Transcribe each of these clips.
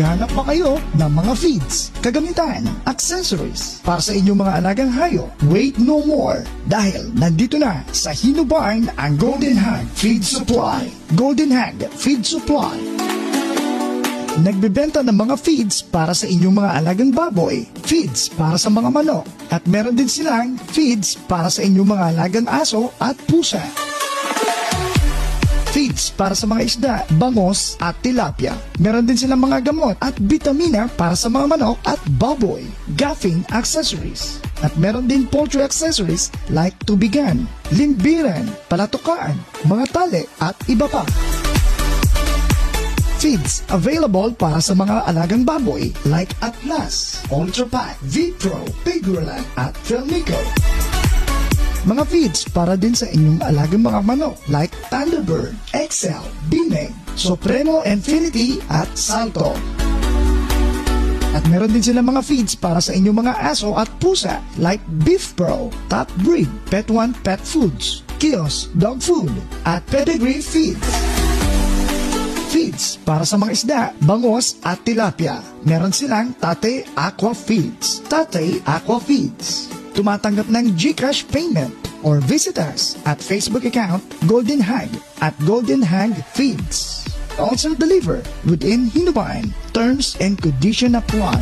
Naghahanap pa kayo ng mga feeds, kagamitan, accessories para sa inyong mga alagang hayop? Wait no more dahil nandito na sa Hino Barn ang Golden Hag Feed Supply. Golden Hag Feed Supply. Nagbebenta ng mga feeds para sa inyong mga alagang baboy, feeds para sa mga manok, at meron din silang feeds para sa inyong mga alagang aso at pusa. Feeds para sa mga isda, bangos at tilapia. Meron din silang mga gamot at vitamina para sa mga manok at baboy. Gaffing accessories. At meron din poultry accessories like tubigan, limbiran, palatukaan, mga tali at iba pa. Feeds available para sa mga alagang baboy like Atlas, Ultrapack, V-Pro, Pigulan at Felmico. Mga feeds para din sa inyong alagang mga manok like Thunderbird, Excel, Bineg, Supremo Infinity at Salto. At meron din sila mga feeds para sa inyong mga aso at pusa like Beef Pro, Top Breed, Pet One Pet Foods, Kios Dog Food at Pedigree Feeds. Feeds para sa mga isda, bangos at tilapia. Meron silang Tate Aqua Feeds, Tate Aqua Feeds. Tumatanggap ng GCash payment or visit us at Facebook account Golden Hag at Golden Hag Feeds. Also deliver within Hino Barn. Terms and condition apply.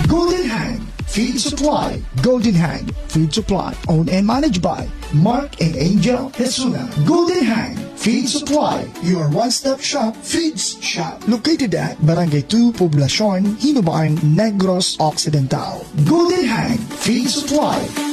Golden Hag Feed Supply. Golden Hag Feed Supply. Owned and managed by Mark and Angel Hesuna. Golden Hag Feed Supply, your one-stop shop feeds shop. Located at Barangay 2, Poblacion, Hino Barn, Negros Occidental. Golden Hag Feed Supply.